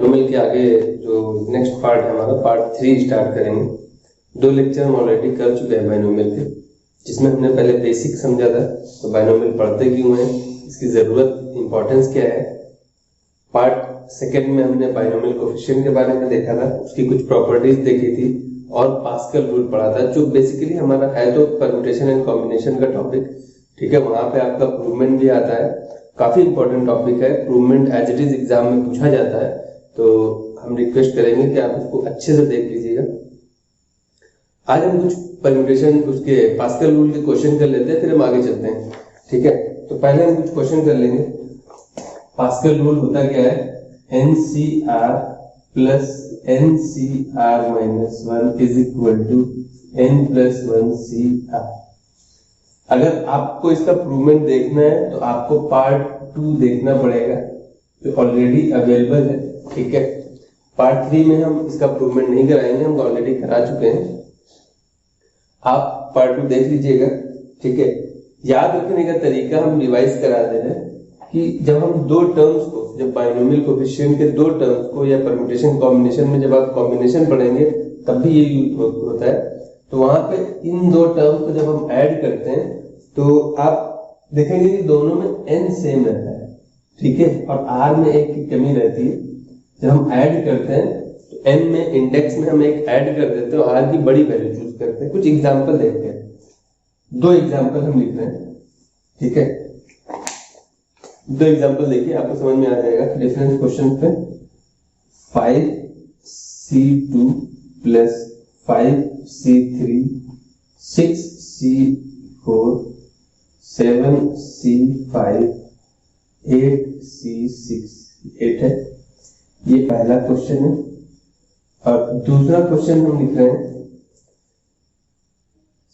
Binomial के आगे जो नेक्स्ट पार्ट है हमारा पार्ट 3 स्टार्ट करेंगे। 2 लेक्चर हम ऑलरेडी कर चुके हैं बाइनोमियल के, जिसमें हमने पहले बेसिक समझा था, तो बाइनोमियल पढ़ते क्यों हैं, इसकी जरूरत इंपॉर्टेंस क्या है। पार्ट सेकेंड में हमने बाइनोमियल कोएफिशिएंट के बारे में देखा था, उसकी कुछ प्रॉपर्टीज देखी थी और पास्कल रूल पढ़ा था, जो बेसिकली हमारा है तो परम्यूटेशन एंड कॉम्बिनेशन का टॉपिक। ठीक है, वहां पे आपका प्रूवमेंट भी आता है, काफी इंपॉर्टेंट टॉपिक है। प्रूवमेंट एज इट इज एग्जाम में पूछा जाता है, तो हम रिक्वेस्ट करेंगे कि आप उसको अच्छे से देख लीजिएगा। आज हम कुछ परम्यूटेशन उसके पास्कल रूल के क्वेश्चन कर लेते हैं, फिर हम आगे चलते हैं। ठीक है, तो पहले हम कुछ क्वेश्चन कर लेंगे। पास्कल रूल होता क्या है, NCR plus NCR minus 1 is equal to N plus 1 CR। अगर आपको इसका प्रूवमेंट देखना है तो आपको पार्ट 2 देखना पड़ेगा, जो ऑलरेडी अवेलेबल है। ठीक है, पार्ट 3 में हम इसका प्रूवमेंट नहीं कराएंगे, हम ऑलरेडी करा चुके हैं। आप पार्ट 2 देख लीजिएगा। ठीक है, याद रखने का तरीका हम रिवाइज करा दे रहे हैं कि जब हम दो टर्म्स को, जब बाइनोमियल कोएफिशिएंट के दो टर्म्स को या परम्यूटेशन कॉम्बिनेशन में जब आप कॉम्बिनेशन पढ़ेंगे तब भी ये यूज होता है। तो वहां पे इन दो टर्म को जब हम ऐड करते हैं तो आप देखेंगे कि दोनों में n सेम रहता है। ठीक है, और r में एक की कमी रहती है। जब हम ऐड करते हैं तो n में इंडेक्स में हम एक ऐड कर देते हैं और r की बड़ी वैल्यू चूज करते हैं। कुछ एग्जांपल देखते हैं, 2 एग्जांपल हम लिख रहे हैं। ठीक है, 2 एग्जांपल देखिए, आपको समझ में आ जाएगा। डिफरेंस क्वेश्चन पे 5C2 plus 5C3 6C4 7C5 8C6 8 है, ये पहला क्वेश्चन है। और दूसरा क्वेश्चन हम लिख रहे हैं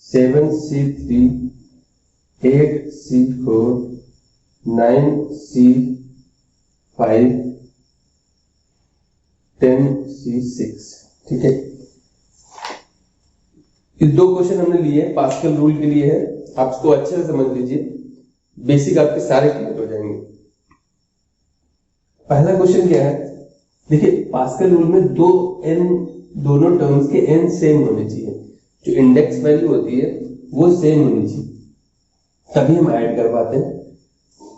7C3 8C4 9C5 10C6। ठीक है, ये 2 क्वेश्चन हमने लिए, पास्कल रूल के लिए है। आप इसको अच्छे से समझ लीजिए, बेसिक आपके सारे क्लियर हो जाएंगे। पहला क्वेश्चन क्या है, देखिए पास्कल रूल में दोनों टर्म्स के n सेम होने चाहिए, जो इंडेक्स वैल्यू होती है वो सेम होनी चाहिए, तभी हम ऐड कर पाते हैं।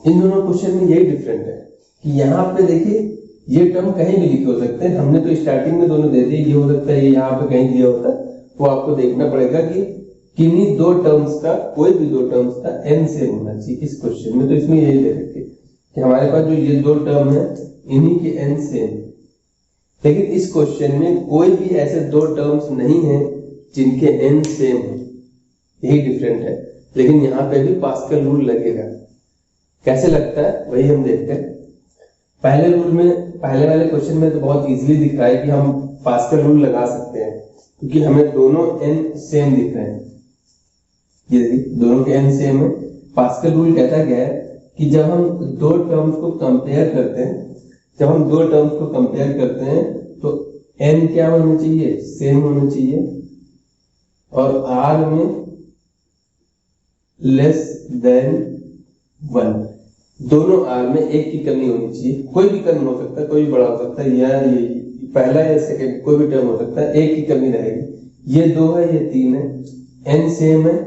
इन दोनों क्वेश्चन में यही डिफरेंट है कि यहाँ पे देखिए ये टर्म कहीं भी लिखे हो सकते हैं। हमने तो स्टार्टिंग में दोनों दे दिए, ये हो सकता है ये यहाँ पे कहीं दिया होता है, तो आपको देखना पड़ेगा कि किन्हीं 2 टर्म्स का, कोई भी 2 टर्म्स का n सेम होना चाहिए इस क्वेश्चन में। तो इसमें यही दे रखे कि हमारे पास जो ये 2 टर्म है इन्हीं के n सेम, लेकिन इस क्वेश्चन में कोई भी ऐसे 2 टर्म्स नहीं है जिनके n सेम है, यही डिफरेंट है। लेकिन यहाँ पे भी पास्कल रूल लगेगा। कैसे लगता है वही हम देखते हैं। पहले रूल में, पहले वाले क्वेश्चन में तो बहुत इजीली दिख रहा है कि हम पास्कल रूल लगा सकते हैं, क्योंकि हमें दोनों n सेम दिख रहे हैं। ये दोनों के n सेम है। पास्कल रूल कहता क्या है कि जब हम 2 टर्म्स को कंपेयर करते हैं, तो n क्या होना चाहिए, सेम होना चाहिए, और r में लेस देन 1। दोनों r में एक की कमी होनी चाहिए। कोई भी टर्म हो सकता है, कोई भी बड़ा हो सकता है, या ये पहला या सेकंड कोई भी टर्म हो सकता है, एक की कमी रहेगी। ये 2 है, ये 3 है, n सेम है,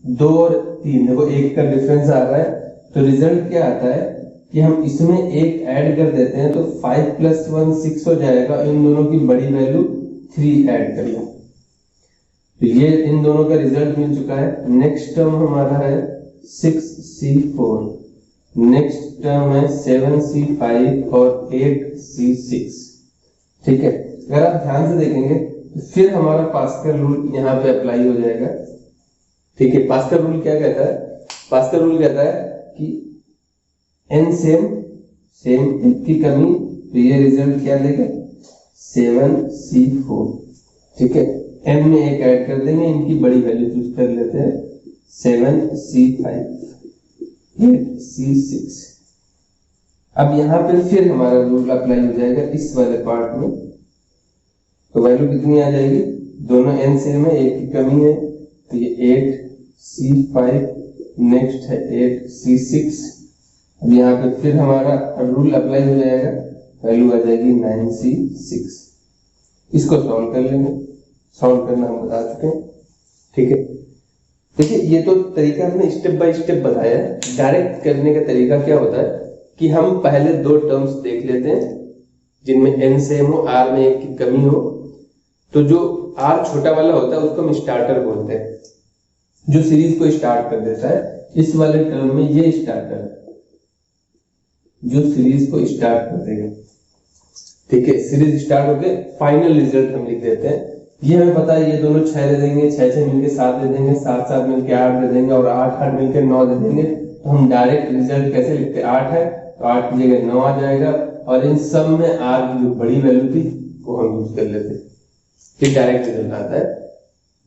2 और 3 देखो 1 का डिफरेंस आ रहा है। तो रिजल्ट क्या आता है कि हम इसमें एक ऐड कर देते हैं, तो 5 प्लस 1 6 हो जाएगा। इन दोनों की बड़ी वैल्यू 3 ऐड कर लें, तो ये इन दोनों का रिजल्ट मिल चुका है। नेक्स्ट टर्म हमारा है 6C4, नेक्स्ट टर्म है 7C5 और 8C6। ठीक है, अगर आप ध्यान से देखेंगे तो फिर हमारा पास्कल रूल यहाँ पे अप्लाई हो जाएगा। ठीक है, पास्कल रूल क्या कहता है, पास्कल रूल कहता है कि n सेम की कमी, तो ये रिजल्ट क्या देगा 7C4। ठीक है, m में एक ऐड कर देंगे, इनकी बड़ी वैल्यू चूज कर लेते हैं 7C5 8C6। अब यहाँ पे फिर हमारा रूल अप्लाई हो जाएगा इस वाले पार्ट में। तो वैल्यू कितनी आ जाएगी, दोनों n सेम है, एक की कमी है, तो ये 8C5, नेक्स्ट है 8C6। अब यहाँ पे फिर हमारा रूल अप्लाई हो जाएगा वैल्यू आ जाएगी 9C6। इसको सॉल्व कर लेंगे, सॉल्व करना हम बता चुके हैं, ठीक है। देखिए ये तो तरीका हमने स्टेप बाय स्टेप बताया है। डायरेक्ट करने का तरीका क्या होता है कि हम पहले दो टर्म्स देख लेते हैं जिनमें n सेम हो, r में एक की कमी हो। तो जो r छोटा वाला होता है उसको हम स्टार्टर बोलते हैं, जो सीरीज को स्टार्ट कर देता है। इस वाले टर्म में ये स्टार्टर है जो सीरीज को स्टार्ट कर देगा, ठीक है। सीरीज स्टार्ट होके फाइनल रिजल्ट हम लिख देते हैं। ये हमें पता है ये दोनों 6 दे देंगे, 6 मिलके 7 दे देंगे, 7 मिलके 8 दे देंगे और 8 मिलके 9 दे देंगे। तो हम डायरेक्ट रिजल्ट कैसे लिखते हैं, 8 है तो 8 की जगह 9 आ जाएगा और इन सब में r की जो बड़ी वैल्यू थी वो हम यूज कर लेते हैं, ये डायरेक्ट रिजल्ट आता है।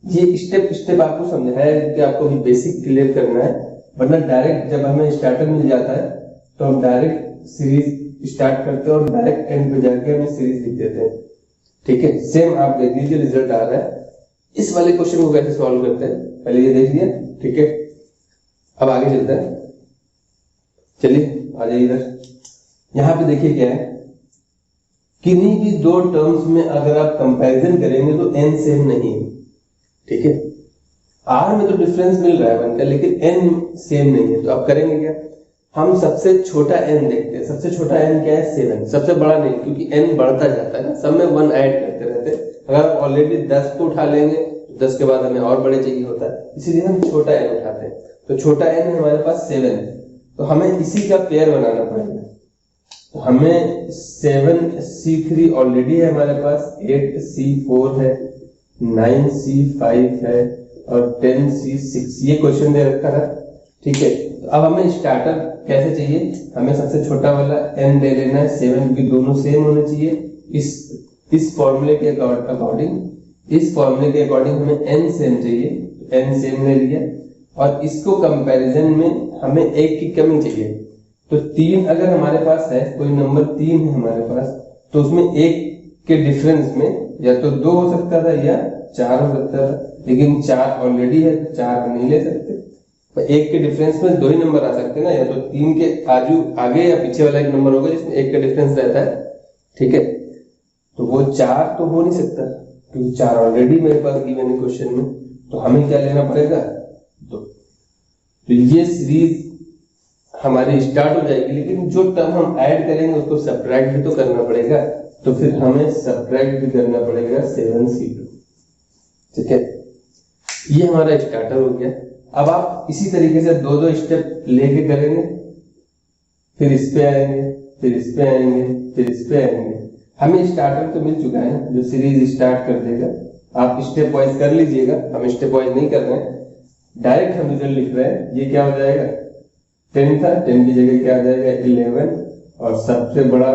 ये स्टेप स्टेप आपको समझाया है कि आपको भी बेसिक क्लियर करना है, वरना डायरेक्ट जब हमें स्टार्टर मिल जाता है तो हम डायरेक्ट सीरीज स्टार्ट करते हैं और डायरेक्ट एंड पे जाके हम सीरीज लिख देते हैं, ठीक है। सेम आप देख लीजिए रिजल्ट आ रहा है। इस वाले क्वेश्चन को कैसे सॉल्व करते हैं पहले ये देख लिया, ठीक है। अब आगे चलते हैं, चलिए आ जाइए इधर। यहां पे देखिए क्या है, किन्हीं भी दो टर्म्स में अगर आप कंपैरिजन करेंगे तो n सेम नहीं है, ठीक है। r में तो डिफरेंस मिल रहा है 1 का, लेकिन n सेम नहीं है। तो आप करेंगे क्या, हम सबसे छोटा n देखते हैं। सबसे छोटा n क्या है, 7। सबसे बड़ा नहीं, क्योंकि n बढ़ता जाता है ना, सब में 1 ऐड करते रहते हैं। अगर आप ऑलरेडी 10 को उठा लेंगे तो 10 के बाद हमें और बड़े चाहिए होता है, इसीलिए हम छोटा n उठाते हैं। तो छोटा n हमारे पास 7 है, तो हमें इसी का पेयर बनाना पड़ेगा। तो हमें 7C3 ऑलरेडी है हमारे पास, 8C4 है, 9C5 है और 10C6। ये क्वेश्चन दे रखा है, ठीक है। तो अब हमें स्टार्टर कैसे चाहिए, हमें सबसे छोटा वाला n ले लेना है 7, क्योंकि दोनों सेम होने चाहिए। इस फॉर्मूले के अकॉर्डिंग हमें n सेम चाहिए, तो n सेम ले लिया। और इसको कंपैरिजन में हमें एक की कमी चाहिए, तो 3 अगर हमारे पास है, कोई नंबर 3 है हमारे पास, तो उसमें एक के डिफरेंस में या तो 2 हो सकता था या 4 हो सकता था, लेकिन 4 ऑलरेडी है, 4 नहीं ले सकते। तो एक के डिफरेंस में 2 ही नंबर आ सकते हैं ना, या तो 3 के आगे या पीछे वाला एक नंबर होगा जिसमें एक का डिफरेंस रहता है, ठीक है। तो वो 4 तो हो नहीं सकता, क्योंकि 4 ऑलरेडी मेरे पास गिवन है क्वेश्चन में। तो हमें क्या लेना पड़ेगा, तो ये सीरीज हमारी स्टार्ट हो जाएगी, लेकिन जो टर्म हम ऐड करेंगे उसको सब्ट्रैक्ट भी तो करना पड़ेगा। तो फिर हमें सब्ट्रैक्ट भी करना पड़ेगा 7C2, ठीक है। ये हमारा स्टार्टर हो गया। अब आप इसी तरीके से 2-2 स्टेप लेके करेंगे, फिर इस पे आएंगे, फिर इस पे आएंगे, फिर इस पे आएंगे। हमें स्टार्टर तो मिल चुका है ना, जो सीरीज स्टार्ट कर देगा। आप स्टेप वाइज कर लीजिएगा, हम स्टेप वाइज नहीं कर रहे हैं, डायरेक्ट हम रिजल्ट लिख रहे हैं। ये क्या हो जाएगा, 10 था, 10 की जगह क्या आ जाएगा 11, और सबसे बड़ा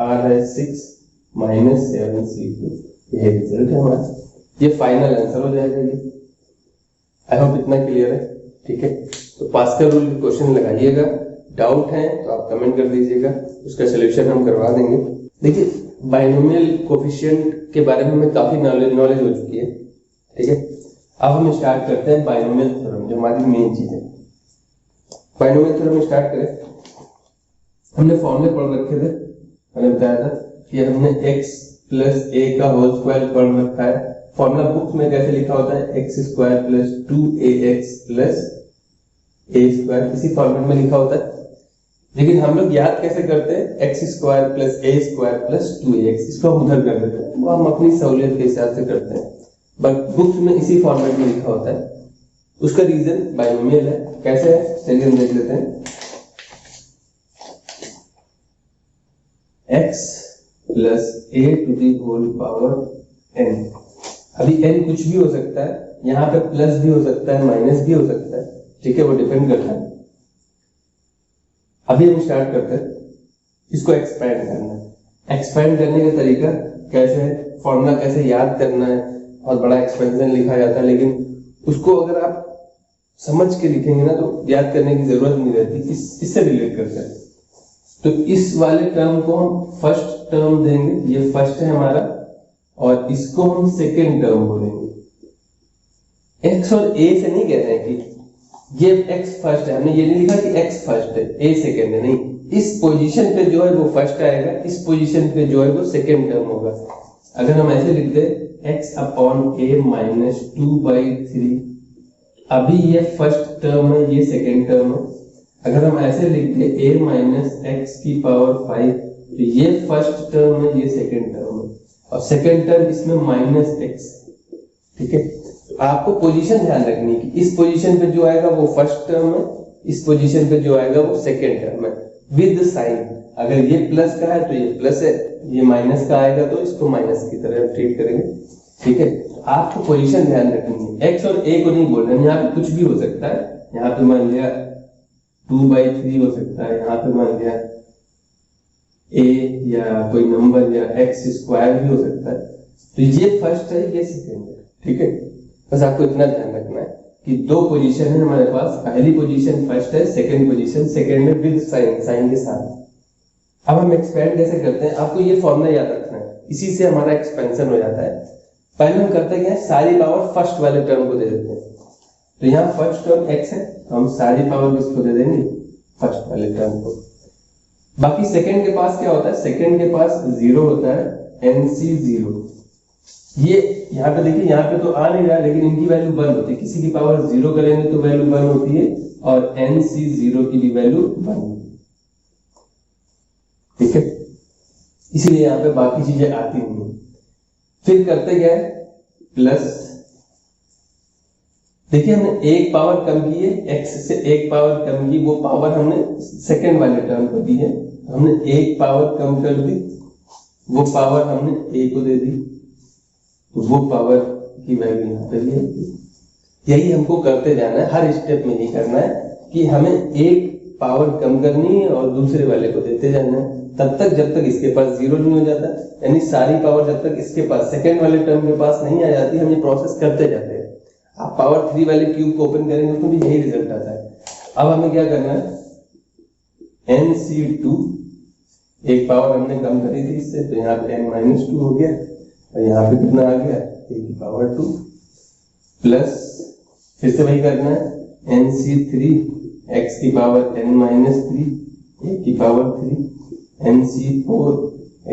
r है 6 माइनस 7C2। ये रिजल्ट है हमारा, ये फाइनल आंसर हो जाएगा। ये आई होप इतना क्लियर है, ठीक है। तो पास्कल रूल के क्वेश्चन लगाइएगा, डाउट है तो आप कमेंट कर दीजिएगा, उसका सोल्यूशन हम करवा देंगे। देखिए बाइनोमियल कोफिशिएंट के बारे में हमें काफी नॉलेज हो चुकी है, ठीक है। अब हम स्टार्ट करते हैं बाइनोमियल थ्योरम, जो हमारी मेन चीज है। बाइनोमियल थ्योरम स्टार्ट करें। हमने फॉर्मूले पढ़ रखे थे, मैंने बताया था कि हमने x प्लस a का होल स्क्वायर पढ़ रखा है। फॉर्मूला बुक में कैसे लिखा होता है, x square plus 2ax plus a square, इसी फॉर्मेट में लिखा होता है। लेकिन हम लोग याद कैसे करते हैं, x square plus a square plus 2ax, इसको हम उधर कर देते हैं, वो हम अपनी सहूलियत के हिसाब से करते हैं। बट बुक में इसी फॉर्मेट में लिखा होता है। उसका रीजन बाइनोमियल है। कैसे है चलिए हम देख लेते हैं। x plus a to the whole power n। अभी n कुछ भी हो सकता है, यहाँ पे प्लस भी हो सकता है, माइनस भी हो सकता है, ठीक है, वो डिपेंड करता है। अभी हम स्टार्ट करते हैं इसको एक्सपैंड करना। एक्सपैंड करने का तरीका कैसे है, फॉर्मूला कैसे याद करना है, और बड़ा एक्सपेंशन लिखा जाता है, लेकिन उसको अगर आप समझ के लिखेंगे ना तो याद करने की जरूरत नहीं रहती। इससे रिलेट करते हैं। तो इस वाले टर्म को हम फर्स्ट टर्म देंगे, ये फर्स्ट है हमारा, और इसको हम सेकेंड टर्म बोलेंगे। x और a से नहीं कह रहे हैं कि ये x फर्स्ट है, हमने ये नहीं लिखा कि x फर्स्ट है a सेकेंड है, नहीं, इस पोजीशन पे जो है वो फर्स्ट आएगा, इस पोजीशन पे जो है वो सेकेंड टर्म होगा। अगर हम ऐसे लिख दे x अपॉन a माइनस 2/3, अभी ये फर्स्ट टर्म है, ये सेकेंड टर्म है। अगर हम ऐसे लिख दे a माइनस x की पावर 5, तो ये फर्स्ट टर्म है, ये सेकेंड टर्म है, और सेकेंड टर्म इसमें माइनस x। ठीक है, आपको पोजीशन ध्यान रखनी है कि इस पोजीशन पे जो आएगा वो फर्स्ट टर्म है, इस पोजीशन पे जो आएगा वो सेकेंड टर्म है विद साइन। अगर ये प्लस का है तो ये प्लस है, ये माइनस का आएगा तो इसको माइनस की तरह ट्रीट करेंगे। ठीक है, आपको पोजीशन ध्यान रखनी है, x और a को नहीं बोल रहे हैं, यहाँ पे कुछ भी हो सकता है। यहाँ पे मान लिया 2/3 हो सकता है, यहाँ पे मान लिया a या कोई नंबर या x स्क्वायर भी हो सकता है। तो ये फर्स्ट है, ये सेकेंड है। ठीक है, बस आपको इतना ध्यान रखना है कि दो पोजीशन है हमारे पास, पहली पोजीशन फर्स्ट है, सेकंड पोजीशन सेकंड है विद साइन, साइन के साथ। अब हम एक्सपेंड कैसे करते हैं, आपको ये फॉर्मूला याद रखना है, इसी से हमारा एक्सपेंशन हो जाता है। पहले हम करते क्या है, सारी पावर फर्स्ट वाले टर्म को दे देते हैं। तो यहाँ फर्स्ट टर्म x है, तो हम सारी पावर किसको दे देंगे, फर्स्ट वाले टर्म को। बाकी सेकंड के पास क्या होता है, सेकंड के पास 0 होता है, NC0। ये यहाँ पे देखिए, यहाँ पे तो आ नहीं रहा, लेकिन इनकी वैल्यू 1 होती है। किसी की पावर 0 करेंगे तो वैल्यू 1 होती है, और NC0 की भी वैल्यू 1 होती है। ठीक है, इसलिए यहाँ पे बाकी चीजें आती नहीं है। फिर करते क्या है, प्लस, देखिए हमने एक पावर कम की है, x से एक पावर कम की, वो पावर हमने सेकंड वाले टर्म को दी है। हमने एक पावर कम कर दी, वो पावर हमने a को दे दी, तो वो पावर की वैल्यू यहाँ पे है। यही हमको करते जाना है, हर स्टेप में ही करना है कि हमें एक पावर कम करनी है और दूसरे वाले को देते जाना है, तब तक जब तक इसके पास 0 नहीं हो जाता। यानी सारी पावर जब तक इसके पास सेकंड वाले टर्म के पास नहीं आ जाती, हम ये प्रोसेस करते जाते हैं। आप पावर 3 वाले क्यूब को ओपन करेंगे उसमें भी यही रिजल्ट आता है। अब हमें क्या करना है, NC2, एक पावर हमने कम करी थी इससे, तो यहाँ पे n-2 हो गया, और यहाँ पे कितना आ गया, a की पावर 2, प्लस फिर से वही करना है, NC3, x की पावर n-3, a की पावर 3, NC4,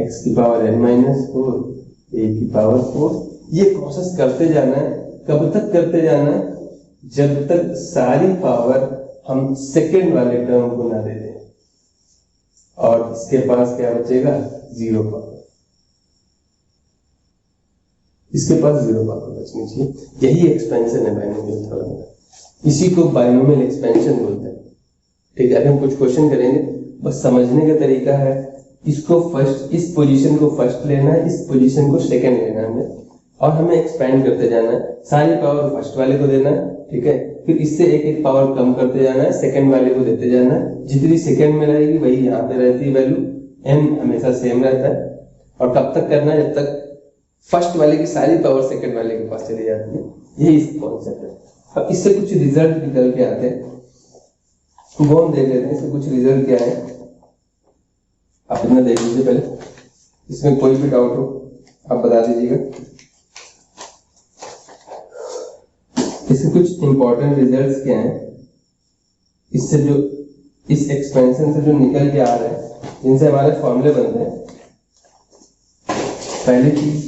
x की पावर n-4, a की पावर 4। ये प्रोसेस करते जाना है। कब तक करते जाना है, जब तक सारी पावर हम सेकेंड वाले टर्म को ना दे दें, और इसके पास क्या बचेगा, 0 पावर, इसके पास 0 पावर बचनी चाहिए। यही एक्सपेंशन है बाइनोमियल थ्योरम का, इसी को बाइनोमियल एक्सपेंशन बोलते हैं। ठीक है, अगर हम कुछ क्वेश्चन करेंगे, बस समझने का तरीका है, इसको फर्स्ट, इस पोजीशन को फर्स्ट लेना है, इस पोजीशन को सेकंड लेना है, और हमें एक्सपेंड करते जाना है। सारी पावर फर्स्ट वाले को देना है, ठीक है, फिर इससे एक एक पावर कम करते जाना है, सेकंड वाले को देते जाना है। जितनी सेकंड में रहेगी वही यहाँ पे रहती है वैल्यू, n हमेशा सेम रहता है। और कब तक करना है, जब तक फर्स्ट वाले की सारी पावर सेकंड वाले के पास चली जाती है। यही कॉन्सेप्ट है। अब इससे कुछ रिजल्ट निकल के आते हैं, वो हम देख लेते हैं इससे कुछ रिजल्ट क्या है। आप इतना देख लीजिए पहले, इसमें कोई भी डाउट हो आप बता दीजिएगा। इसके कुछ इंपॉर्टेंट रिजल्ट्स क्या हैं, इससे जो इस एक्सपेंशन से जो निकल के आ रहे हैं, जिनसे हमारे फॉर्मूले बनते हैं। पहली चीज,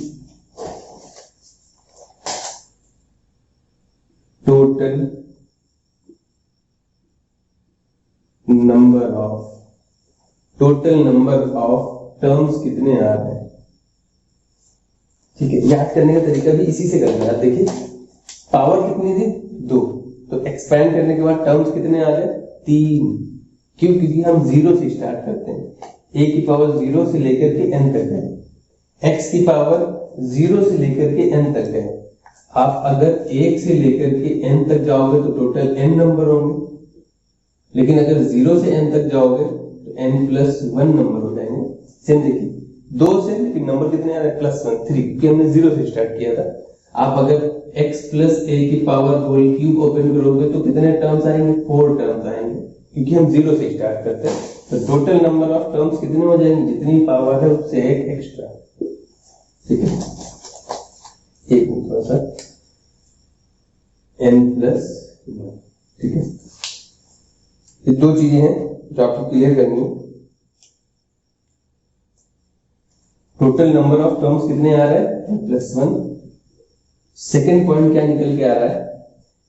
टोटल नंबर ऑफ टर्म्स कितने आ रहे हैं। ठीक है, याद करने का तरीका भी इसी से करना है। देखिए पावर कितनी थी, 2, तो एक्सपेंड करने के बाद टर्म्स कितने आ गए, 3। क्यों, क्योंकि हम 0 से स्टार्ट करते हैं, a की पावर 0 से लेकर के n तक है, x की पावर 0 से लेकर के n तक है। आप अगर 1 से लेकर के n तक जाओगे तो टोटल n नंबर होंगे, लेकिन अगर 0 से n तक जाओगे तो n+1 नंबर हो जाएंगे। सेम देखिए 2 से, लेकिन नंबर कितने आ रहे हैं, +1, 3, क्योंकि हमने 0 से स्टार्ट किया था। आप अगर x + a की पावर होल क्यूब ओपन करोगे तो कितने टर्म्स आएंगे, 4 टर्म्स आएंगे, क्योंकि हम 0 से स्टार्ट करते हैं। तो टोटल नंबर ऑफ टर्म्स कितने हो जाएंगे, जितनी पावर है उससे एक एक्स्ट्रा। ठीक है, एक मिनट थोड़ा सा, n+1। ठीक है, ये 2 चीजें हैं जो आपको क्लियर करनी है। टोटल नंबर ऑफ टर्म्स कितने आ रहे हैं +1। सेकेंड पॉइंट क्या निकल के आ रहा है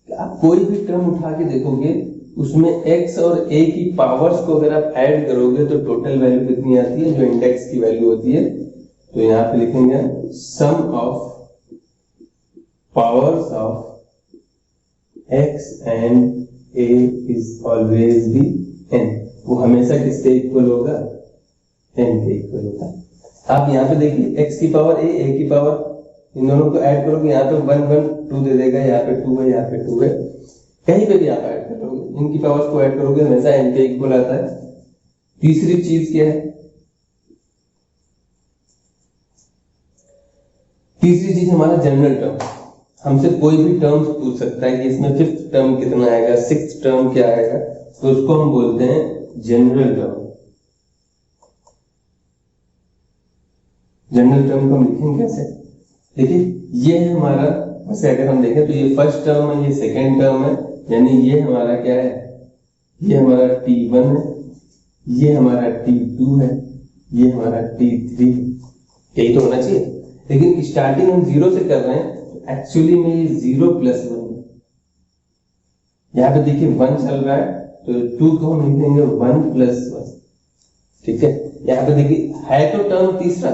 कि आप कोई भी टर्म उठा के देखोगे उसमें x और a की पावर्स को अगर आप ऐड करोगे तो टोटल वैल्यू कितनी आती है, जो इंडेक्स की वैल्यू होती है। तो यहाँ पे लिखेंगे sum of powers of x and a is always be n। वो हमेशा किसके इक्वल होगा, n के इक्वल होता है। आप यहाँ पे देखिए x की पावर a की पावर, इन दोनों को ऐड करोगे यहाँ पे 1 1 2 दे देगा, यहाँ पे 2 है, यहाँ पे 2 है, कहीं पे भी आप ऐड करोगे इनकी पावर्स को ऐड करोगे हमेशा n के इक्वल आता है। तीसरी चीज क्या है, तीसरी चीज हमारा जनरल टर्म। हमसे कोई भी टर्म पूछ सकता है कि इसमें फिफ्थ टर्म कितना आएगा, सिक्स्थ टर्म क्या आएगा, तो उसको हम बोलते हैं जनरल टर्म। जनरल टर्म को हम लिखेंगे कैसे, देखिए ये है हमारा, वैसे अगर हम देखें तो ये फर्स्ट टर्म है, ये सेकेंड टर्म है, यानी ये हमारा क्या है, ये हमारा T1 है, ये हमारा T2 है, ये हमारा T3, यही तो होना चाहिए। लेकिन स्टार्टिंग हम 0 से कर रहे हैं, तो एक्चुअली में ये 0 + 1 है। यहाँ पे देखिए 1 चल रहा है तो 2 को हम लिखेंगे 1 + 1, ठीक है। यहाँ पे देखिए है तो टर्म तीसरा,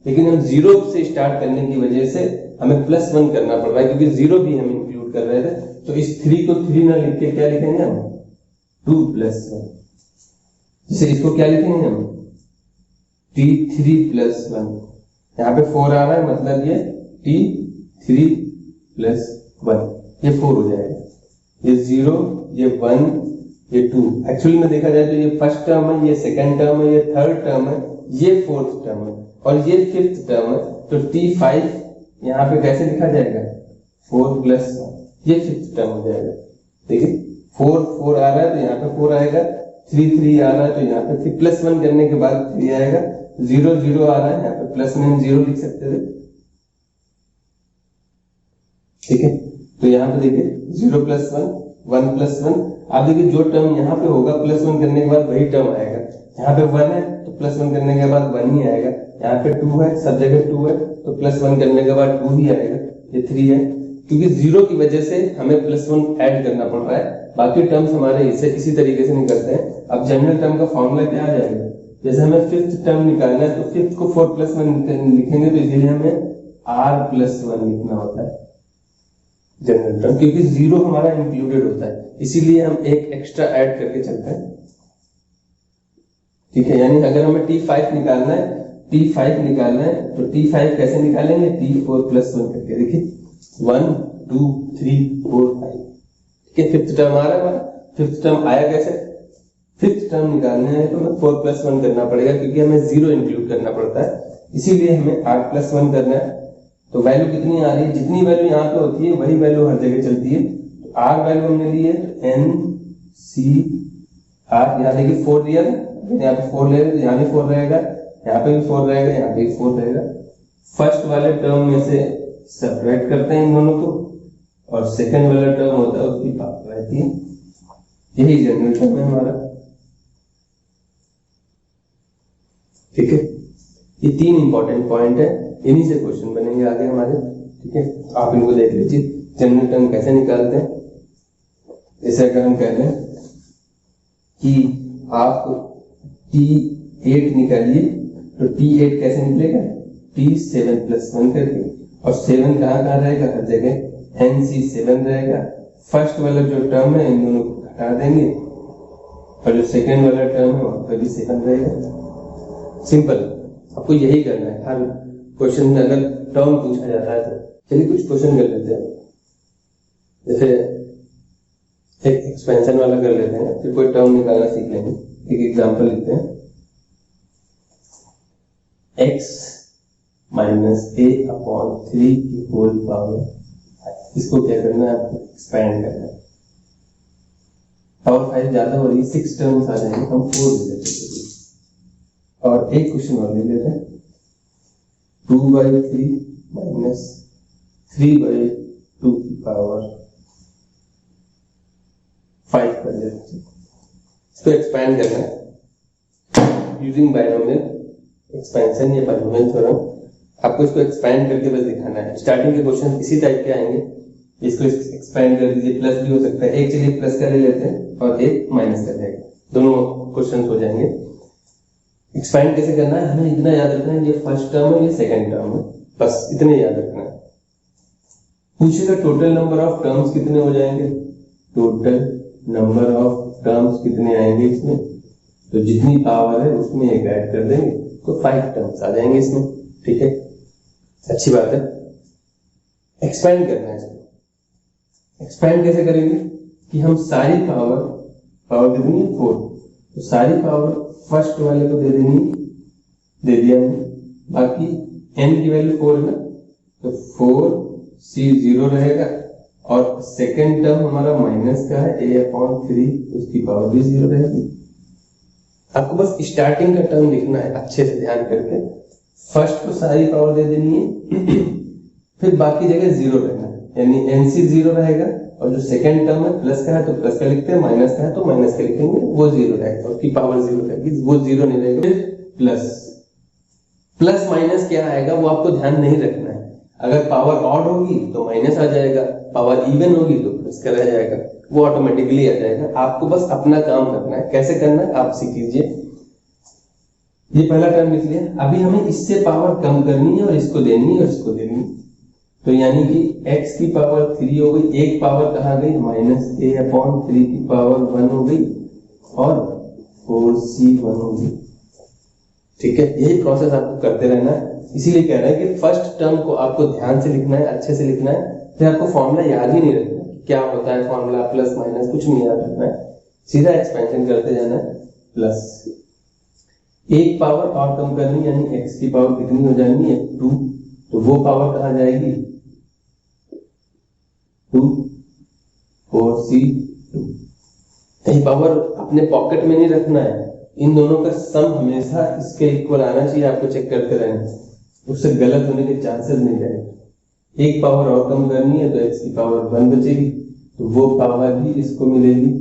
लेकिन हम 0 से स्टार्ट करने की वजह से हमें +1 करना पड़ रहा है, क्योंकि 0 भी हम इंक्लूड कर रहे थे। तो इस 3 को 3 ना लिख के क्या लिखेंगे हम, 2 + 1। जैसे इसको क्या लिखेंगे हम, T3 + 1। यहाँ पे 4 आ रहा है, मतलब ये T3 + 1, ये 4 हो जाएगा। ये 0, ये 1, ये 2। एक्चुअली में देखा जाए तो ये फर्स्ट टर्म है, ये सेकंड टर्म है, ये थर्ड टर्म है, ये फोर्थ टर्म है और ये फिफ्थ टर्म है। तो T5 यहाँ पे कैसे लिखा जाएगा, 4 + 1, ये फिफ्थ टर्म हो जाएगा। देखिए 4 4 आ रहा है तो यहाँ पे 4 आएगा, 3 3 आ रहा है तो यहाँ पे 3 +1 करने के बाद 3 आएगा, 0 0 आ रहा है, यहाँ पे प्लस में 0 लिख सकते थे, ठीक है। तो यहाँ पे देखिए 0 + 1 1 + 1। आप देखिए जो टर्म यहाँ पे होगा +1 करने के बाद वही टर्म आएगा। यहाँ पे 1 है तो +1 करने के बाद 1 ही आएगा, यहाँ पे 2 है, सब जगह 2 है तो +1 करने के बाद 2 ही आएगा। ये 3 है, क्योंकि 0 की वजह से हमें +1 ऐड करना पड़ रहा है। बाकी टर्म्स हमारे इसी तरीके से निकलते हैं। अब जनरल टर्म का फॉर्मूला क्या आ जाएगा, जैसे हमें फिफ्थ टर्म निकालना है तो फिफ्थ को 4 + 1 लिखेंगे, तो इसलिए हमें R + 1 लिखना होता है जनरल टर्म, क्योंकि 0 हमारा इंक्लूडेड होता है, इसीलिए हम एक एक्स्ट्रा ऐड करके चलते हैं, ठीक है। यानी अगर हमें T5 निकालना है, तो T5 कैसे निकालेंगे, T4 + 1 करके। देखिए 1 2 3 4 5, ठीक है। फिफ्थ टर्म आ रहा है हमारा, फिफ्थ टर्म आया कैसे, फिफ्थ टर्म निकालने है तो हमें 4 + 1 करना पड़ेगा, क्योंकि हमें 0 इंक्लूड करना पड़ता है, इसीलिए हमें R + 1 करना है। तो वैल्यू कितनी आ रही है, जितनी वैल्यू यहाँ पे होती है वही वैल्यू हर जगह चलती है। तो R वैल्यू हमने ली है NCR, यहाँ देखिए 4 दिया था, यहाँ पे 4 ले, यहाँ भी 4 रहेगा, यहाँ पे भी 4 रहेगा, यहाँ पे भी 4 रहेगा। फर्स्ट वाले टर्म में से सेपरेट करते हैं इन दोनों को, और सेकंड वाला टर्म होता है उसकी पावर रहती है। यही जनरल टर्म है हमारा, ठीक है। ये 3 इंपॉर्टेंट पॉइंट है, इन्हीं से क्वेश्चन बनेंगे आगे हमारे, ठीक है। आप इनको देख लीजिए जनरल टर्म कैसे निकालते हैं। जैसे अगर हम कहते हैं कि आप T8 निकालिए, तो T8 कैसे निकलेगा, T7 + 1 करके, और 7 कहाँ रहेगा, हर जगह NC7 रहेगा। फर्स्ट वाला जो टर्म है इन दोनों को हटा देंगे, और जो सेकंड वाला टर्म है वहां पर भी 7 रहेगा। सिंपल, आपको यही करना है हर क्वेश्चन में अगर टर्म पूछा जाता है तो। चलिए कुछ क्वेश्चन कर लेते हैं, जैसे एक एक्सपेंशन वाला कर लेते हैं, फिर कोई टर्म निकालना सीख लेंगे। एक एग्जांपल लिखते हैं, x - a/3 की होल पावर। इसको क्या करना है, आपको एक्सपेंड करना है। पावर 5 ज्यादा हो रही, 6 टर्म्स आ जाएंगे, हम 4 ले लेते हैं। और एक क्वेश्चन और ले लेते हैं, 2/3 - 3/2 की पावर 5 कर लेते हैं। इसको एक्सपेंड करना है यूजिंग बाइनोमियल एक्सपेंशन या बायनोमियल थ्योरम, आपको इसको एक्सपेंड करके बस दिखाना है। स्टार्टिंग के क्वेश्चन इसी टाइप के आएंगे, इसको एक्सपेंड कर दीजिए, प्लस भी हो सकता है, एक चलिए प्लस का ले लेते हैं और एक माइनस का जाएगा, दोनों क्वेश्चन हो जाएंगे। एक्सपेंड कैसे करना है, हमें इतना याद रखना है, ये फर्स्ट टर्म है ये सेकंड टर्म है, बस इतने याद रखना है। पूछेगा टोटल नंबर ऑफ टर्म्स कितने हो जाएंगे, टोटल नंबर ऑफ टर्म्स कितने आएंगे इसमें, तो जितनी पावर है उसमें एक ऐड कर देंगे तो 5 टर्म्स आ जाएंगे इसमें। ठीक है, अच्छी बात है। एक्सपेंड करना है इसको। एक्सपेंड कैसे करेंगे कि हम सारी पावर कितनी है 4, तो सारी पावर फर्स्ट वाले को दे दिया है, बाकी n की वैल्यू 4 है ना, तो 4c 0 रहेगा और सेकेंड टर्म हमारा माइनस का है a/3, उसकी पावर भी 0 रहेगी। आपको बस स्टार्टिंग का टर्म लिखना है अच्छे से ध्यान करके, फर्स्ट को सारी पावर दे देनी है फिर बाकी जगह 0 रहना है, यानी nc 0 रहेगा और जो सेकंड टर्म है प्लस का है तो प्लस का लिखते हैं, माइनस का है तो माइनस का लिखेंगे, वो 0 रहेगा, उसकी पावर 0 रहेगी, वो 0 नहीं रहेगा। फिर प्लस माइनस क्या आएगा वो आपको ध्यान नहीं रखना है, अगर पावर ऑड होगी तो माइनस आ जाएगा, पावर इवन होगी तो प्लस का रह जाएगा, वो ऑटोमेटिकली आ जाएगा। आपको बस अपना काम करना है, कैसे करना है आप सीख लीजिए। ये पहला टर्म लिख लिया, अभी हमें इससे पावर कम करनी है और इसको देनी है और इसको देनी है, तो यानी कि x की पावर 3 हो गई, एक पावर कहाँ गई -a/3 की पावर 1 हो गई और 4c1 हो गई। ठीक है, यही प्रोसेस आपको करते रहना है, इसीलिए कह रहे हैं कि फर्स्ट टर्म को आपको ध्यान से लिखना है, अच्छे से लिखना है, फिर आपको फॉर्मूला याद ही नहीं रखना क्या होता है, फॉर्मूला प्लस माइनस कुछ नहीं याद रखना है, सीधा एक्सपेंशन करते जाना है। प्लस एक पावर और कम करनी, यानी x की पावर कितनी हो जाएगी 2, तो वो पावर कहाँ जाएगी 2, 4c2। यही पावर अपने पॉकेट में नहीं रखना है, इन दोनों का सम हमेशा इसके इक्वल आना चाहिए, आपको चेक करते रहना, उससे गलत होने के चांसेस नहीं रहेंगे। एक पावर और कम करनी है तो x की पावर 1 बचेगी, तो वो पावर भी इसको मिलेगी।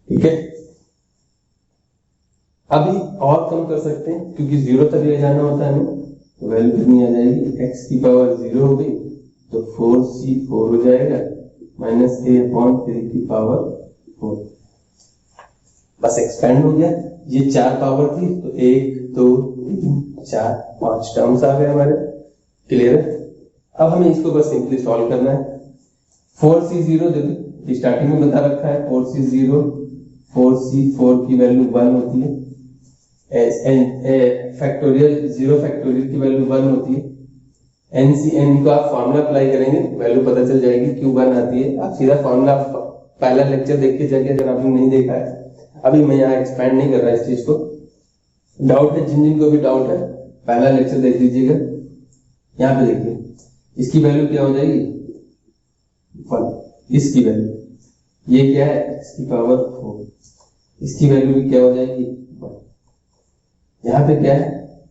ठीक है, अभी और कम कर सकते हैं क्योंकि 0 तक ले जाना होता है हमें, तो वैल्यू कितनी आ जाएगी, x की पावर 0 हो गई तो 4c4 हो जाएगा -a/3 की पावर 4। बस एक्सपेंड हो गया, ये 4 पावर थी तो 1 2 3 4 5 टर्म्स आ गए हमारे। क्लियर है, अब हमें इसको बस सिंपली सॉल्व करना है। 4c0 देखो स्टार्टिंग में बता रखा है 4c0, 4c4 की वैल्यू 1 होती है, फैक्टोरियल 0 फैक्टोरियल की वैल्यू 1 होती है, NCN को आप फॉर्मूला अप्लाई करेंगे वैल्यू पता चल जाएगी, Q1 आती है। आप सीधा फॉर्मूला पहला लेक्चर देख के जाके, अगर आपने नहीं देखा है, अभी मैं यहाँ एक्सपेंड नहीं कर रहा इस चीज को, डाउट है जिन को भी डाउट है पहला लेक्चर देख लीजिएगा। यहाँ पे देखिए इसकी वैल्यू क्या हो जाएगी 1, इसकी वैल्यू ये क्या है x की पावर 4, इसकी वैल्यू भी क्या हो जाएगी 1। यहाँ पे क्या है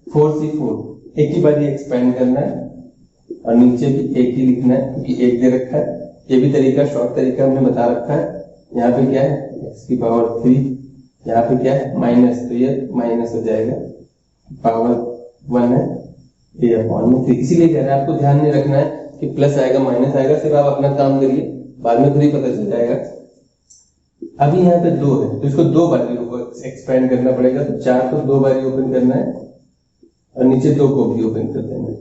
4c4, एक ही बार ये एक्सपेंड करना है और नीचे भी एक ही लिखना है क्योंकि एक दे रखा है, ये भी तरीका शॉर्ट तरीका हमने बता रखा है। यहाँ पे क्या है x की पावर 3, यहाँ पे क्या है माइनस, तो ये माइनस हो जाएगा, पावर 1 है a/3, इसीलिए कह रहे हैं आपको ध्यान नहीं रखना है कि प्लस आएगा माइनस आएगा, सिर्फ आप अपना काम करिए, बाद में खुद ही पता चल जाएगा। अभी यहाँ पे 2 है तो इसको 2 बार एक्सपेंड करना पड़ेगा, तो 4 को 2 बार ओपन करना है और नीचे 2 को भी ओपन कर देना है।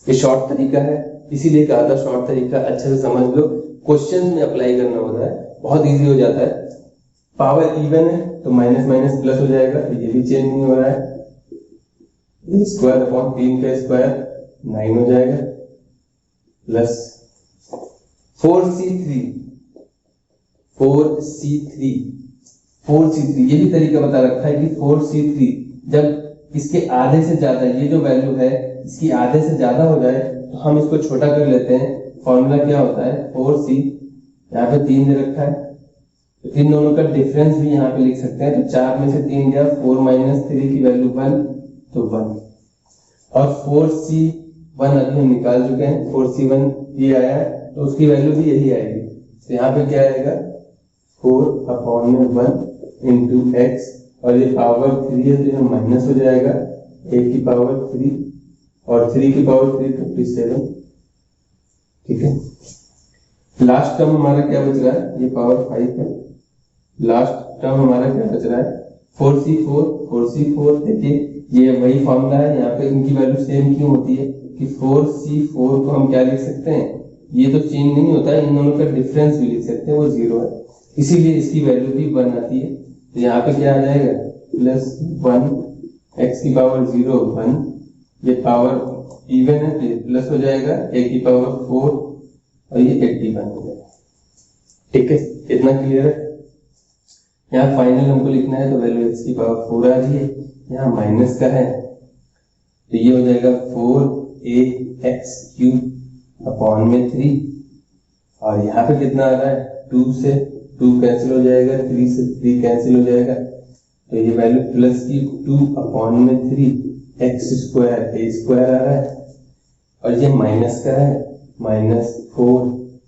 ये शॉर्ट तरीका है, इसीलिए कहा था शॉर्ट तरीका अच्छे से समझ लो, क्वेश्चन में अप्लाई करना होता है, बहुत इजी हो जाता है। पावर इवन है तो माइनस माइनस प्लस हो जाएगा, तो ये भी चेंज नहीं हो रहा है, स्क्वायर अपॉन 3 का स्क्वायर 9 हो जाएगा, प्लस 4c3 ये भी तरीका बता रखा है कि 4c3 जब इसके आधे से ज्यादा, ये जो वैल्यू है इसकी आधे से ज्यादा हो जाए तो हम इसको छोटा कर लेते हैं। फॉर्मूला क्या होता है 4c, यहाँ पे 3 दे रखा है तो इन दोनों का डिफरेंस भी यहाँ पे लिख सकते हैं, तो 4 में से 3 गया, 4 - 3 की वैल्यू 1 तो 1, और 4c1 अभी हम निकाल चुके हैं, 4c1 ये आया है तो उसकी वैल्यू भी यही आएगी, तो यहाँ पे क्या आएगा 4/1 इंटू एक्स, और ये पावर 3 है तो यहाँ माइनस हो जाएगा a की पावर 3, और 3 की पावर 3 27। ठीक है, लास्ट टर्म हमारा क्या बच रहा है, ये पावर 5 है। लास्ट टर्म हमारा क्या बच रहा है, 4c4 देखिए ये वही फॉर्मूला है, यहाँ पे इनकी वैल्यू सेम क्यों होती है कि 4c4 को हम क्या लिख सकते हैं, ये तो चेंज नहीं होता है, इन दोनों का डिफरेंस भी लिख सकते हैं, वो 0 है, इसीलिए इसकी वैल्यू भी 1 आती है। तो यहाँ पे क्या आ जाएगा +1, x की पावर 0 1, ये पावर इवन है तो ये प्लस हो जाएगा, a की पावर 4 और ये 81 हो जाएगा। ठीक है, इतना क्लियर है। यहाँ फाइनल हमको लिखना है तो वैल्यू x की पावर 4 आ रही है, यहाँ माइनस का है तो ये हो जाएगा 4ax³ अपॉन में 3, और यहाँ पे कितना आ रहा है 2 से 2 कैंसिल हो जाएगा, 3 से 3 कैंसिल हो जाएगा, तो ये वैल्यू प्लस की 2 अपॉन में 3 x² a² आ रहा है, और ये माइनस का है -4a³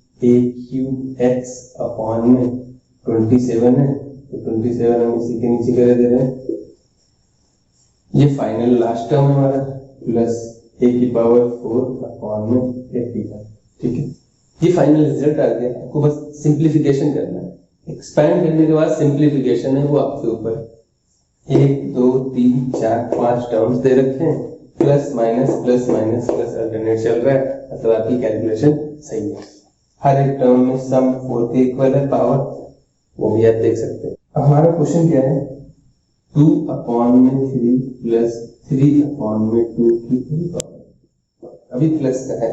अपॉन में 27 है, तो 27 हम इसी के नीचे कर दे रहे हैं। ये फाइनल लास्ट टर्म हमारा प्लस a की पावर 4 अपॉन में 81। ठीक है, ये फाइनल रिजल्ट आ गया। आपको बस सिंप्लीफिकेशन करना है, एक्सपैंड करने के बाद सिंप्लीफिकेशन है वो आपके ऊपर। 1 2 3 4 5 टर्म्स दे रखे हैं, प्लस माइनस अल्टरनेट चल रहा है, मतलब आपकी कैलकुलेशन सही है। हर एक टर्म में सम 4 के इक्वल है पावर, वो भी आप देख सकते हैं। अब हमारा क्वेश्चन क्या है, 2 अपॉन में 3 प्लस 3 अपॉन में 2 की पूरी पावर। अभी प्लस का है,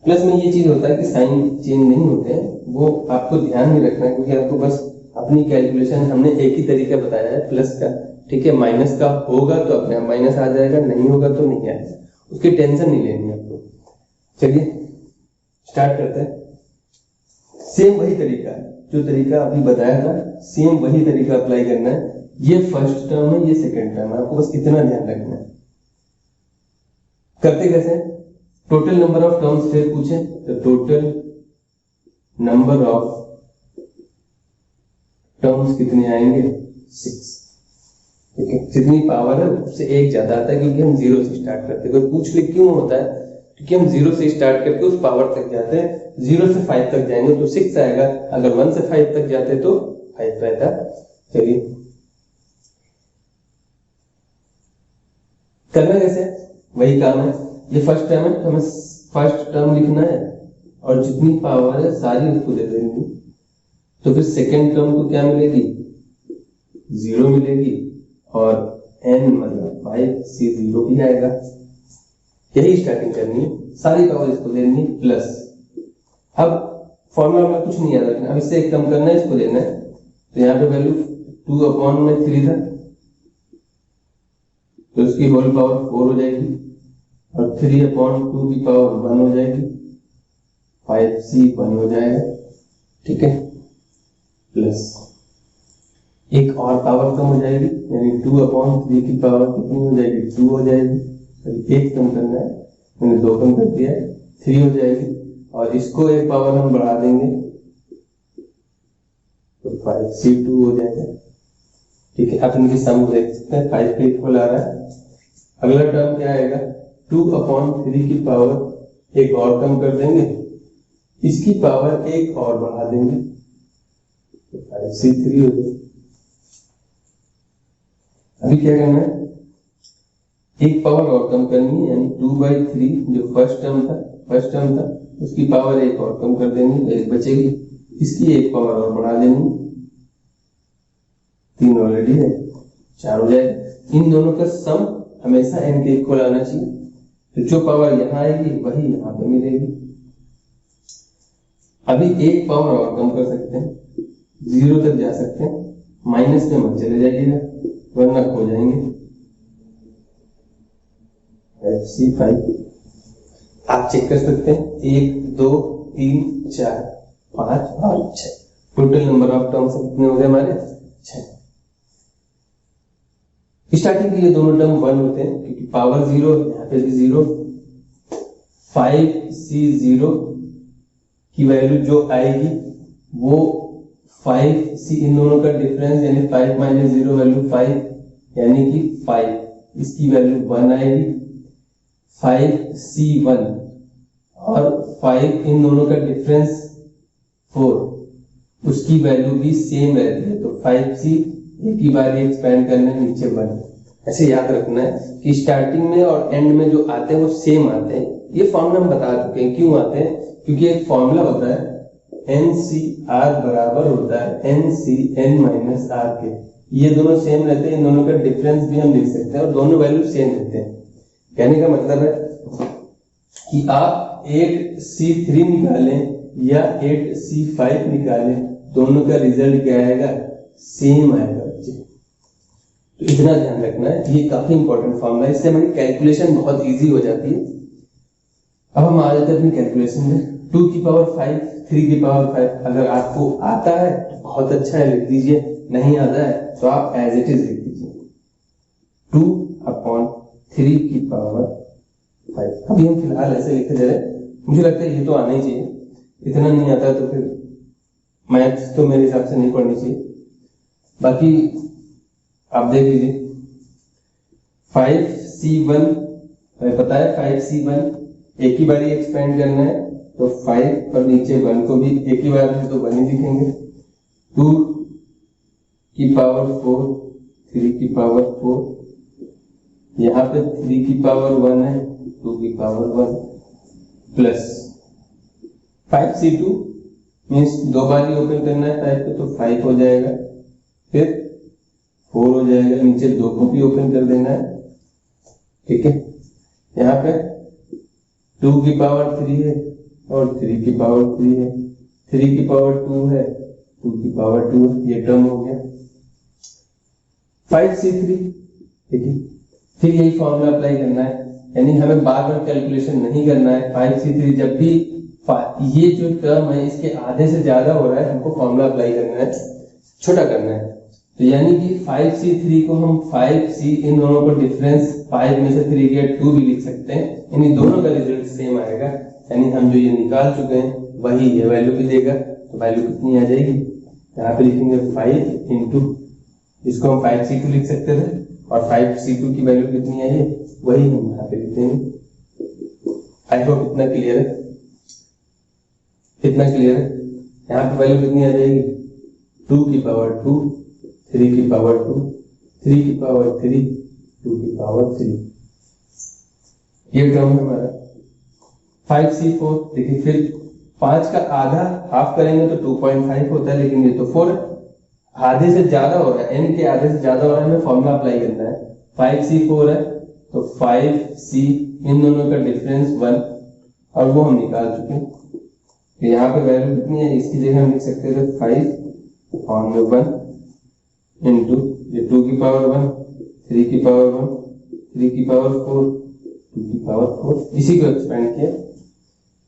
प्लस में ये चीज होता है कि साइन चेंज नहीं होते हैं, वो आपको ध्यान में रखना है, क्योंकि आपको बस अपनी कैलकुलेशन हमने एक ही तरीका बताया है प्लस का। ठीक है, माइनस का होगा तो अपने आप माइनस आ जाएगा, नहीं होगा तो नहीं आएगा, उसकी टेंशन नहीं लेनी आपको। चलिए स्टार्ट करते हैं। सेम वही तरीका है, जो तरीका अभी बताया था, सेम वही तरीका अप्लाई करना है। ये फर्स्ट टर्म है, ये सेकंड टर्म है, आपको बस इतना ध्यान रखना है। करते कैसे, टोटल नंबर ऑफ टर्म्स फिर पूछे तो टोटल नंबर ऑफ टर्म्स कितने आएंगे 6। ठीक है, जितनी पावर है उससे एक ज्यादा आता है, क्योंकि हम 0 से स्टार्ट करते हैं। कोई पूछ ले क्यों होता है, क्योंकि हम 0 से स्टार्ट करके उस पावर तक जाते हैं। 0 से 5 तक जाएंगे तो 6 आएगा, अगर 1 से 5 तक जाते तो 5 रहता। चलिए करना कैसे, वही काम है। ये फर्स्ट टर्म है, हमें फर्स्ट टर्म लिखना है और जितनी पावर है सारी उसको दे देंगे, तो फिर सेकेंड टर्म को क्या मिलेगी 0 मिलेगी, और n मतलब 5c0 भी आएगा। यही स्टार्टिंग करनी है, सारी पावर इसको देनी है प्लस। अब फॉर्मूला में कुछ नहीं याद रखना, अब इससे एक कम करना है, इसको देना है, तो यहाँ पे वैल्यू 2 अपॉन में 3 था, तो उसकी होल पावर 4 हो जाएगी, और 3 अपॉन 2 की पावर 1 हो जाएगी, 5c1 हो जाएगा। ठीक है, प्लस एक और पावर कम हो जाएगी, यानी 2 अपॉन 3 की पावर कितनी हो जाएगी 2 हो जाएगी। एक कम करना है, मैंने 2 कम कर दिया है, 3 हो जाएगी, और इसको एक पावर हम बढ़ा देंगे तो 5c2 हो जाएगा। ठीक है, आप इनकी सम देख सकते हैं, 5 के इक्वल आ रहा है। अगला टर्म क्या आएगा, 2 अपॉन 3 की पावर एक और कम कर देंगे, इसकी पावर एक और बढ़ा देंगे तो 5c3 हो जाएगा। अभी क्या करना है, एक पावर और कम करनी है, यानी 2/3 जो फर्स्ट टर्म था उसकी पावर एक और कम कर देनी, तो एक बचेगी, इसकी एक पावर और बढ़ा देनी, 3 ऑलरेडी है, 4 हो जाएगा। इन दोनों का सम हमेशा n के इक्वल आना चाहिए, तो जो पावर यहाँ आएगी वही यहाँ पे मिलेगी। अभी एक पावर और कम कर सकते हैं, 0 तक जा सकते हैं, माइनस में मत चले जाइएगा वरना खो जाएंगे। FC5 आप चेक कर सकते हैं, 1 2 3 4 5 और 6 टोटल नंबर ऑफ टर्म्स कितने हो गए हमारे 6। स्टार्टिंग के लिए दोनों टर्म 1 होते हैं, क्योंकि पावर 0 यहाँ पे भी 0। 5c0 की वैल्यू जो आएगी वो 5c, इन दोनों का डिफरेंस यानी 5 माइनस 0 वैल्यू 5 यानी कि 5, इसकी वैल्यू 1 आएगी। 5c1 और 5 इन दोनों का डिफरेंस 4, उसकी वैल्यू भी सेम रहती है, तो 5c एक ही बार एक्सपेंड करना है, नीचे 1। ऐसे याद रखना है कि स्टार्टिंग में और एंड में जो आते हैं वो सेम आते हैं। ये फॉर्मूला हम बता चुके हैं क्यों आते हैं, क्योंकि एक फॉर्मूला होता है NCR बराबर होता है NCN माइनस R के। ये दोनों सेम रहते हैं, इन दोनों का डिफरेंस भी हम लिख सकते हैं और दोनों वैल्यू सेम रहते हैं। कहने का मतलब है कि आप 8C3 निकालें या 8C5 निकालें, दोनों का रिजल्ट क्या आएगा, सेम आएगा बच्चे। तो इतना ध्यान रखना है, ये काफी इंपॉर्टेंट फॉर्मूला है, इससे हमारी कैलकुलेशन बहुत इजी हो जाती है। अब हम आ जाते हैं अपनी कैलकुलेशन में। 2 की पावर 5, 3 की पावर 5, अगर आपको आता है तो बहुत अच्छा है, लिख दीजिए, नहीं आता है तो आप एज इट इज लिख दीजिए, 2/3 की पावर 5। अभी हम फिलहाल ऐसे लिखे दे रहे हैं, मुझे लगता है ये तो आना ही चाहिए, इतना नहीं आता तो फिर मैथ्स तो मेरे हिसाब से नहीं पढ़नी चाहिए। बाकी आप देख लीजिए, 5c1 हमें पता है, 5c1 एक ही बार एक्सपेंड करना है, तो 5 और नीचे 1 को भी एक ही बार में तो 1 ही लिखेंगे। 2 की पावर 4, 3 की पावर 4, यहाँ पे 3 की पावर 1 है, 2 की पावर 1 प्लस 5c2 मीन्स दो बार ही ओपन करना है 5 को, तो 5 हो जाएगा, फिर 4 हो जाएगा, नीचे 2 को भी ओपन कर देना है, ठीक है। यहाँ पे 2 की पावर 3 है और 3 की पावर 3 है, 3 की पावर 2 है, 2 की पावर 2 है, ये टर्म हो गया। 5c3, ठीक है, फिर यही फॉर्मूला अप्लाई करना है, यानी हमें बार बार कैलकुलेशन नहीं करना है। 5c3 जब भी ये जो टर्म है इसके आधे से ज्यादा हो रहा है, हमको फॉर्मूला अप्लाई करना है, छोटा करना है। तो यानी कि 5c3 को हम 5c, इन दोनों को डिफरेंस 5 में से 3 गया 2 भी लिख सकते हैं, यानी दोनों का रिजल्ट सेम आएगा, यानी हम जो ये निकाल चुके हैं वही ये वैल्यू भी देगा। तो वैल्यू कितनी आ जाएगी, यहाँ पे लिखेंगे 5 इंटू, इसको हम 5c2 लिख सकते थे और 5c2 की वैल्यू कितनी आई है वही हम यहाँ पे लिखेंगे। आई होप इतना क्लियर है, इतना क्लियर है। यहाँ पे वैल्यू कितनी आ जाएगी, 2 की पावर 2, 3 की पावर 2, 3 की पावर 3, 2 की पावर 3, ये टर्म है हमारा। 5c4, देखिए फिर 5 का आधा हाफ करेंगे तो 2.5 होता है, लेकिन ये तो 4 आधे से ज्यादा हो रहा है, n के आधे से ज्यादा हो रहा है, हमें फॉर्मूला अप्लाई करना है। 5c4 है तो 5c, इन दोनों का डिफरेंस 1 और वो हम निकाल चुके हैं। यहाँ पे वैल्यू कितनी है, इसकी जगह हम लिख सकते थे 5/1 इंटू ये 2 की पावर 1, 3 की पावर 1, 3 की पावर 4, 2 की पावर 4, इसी को एक्सपेंड किया,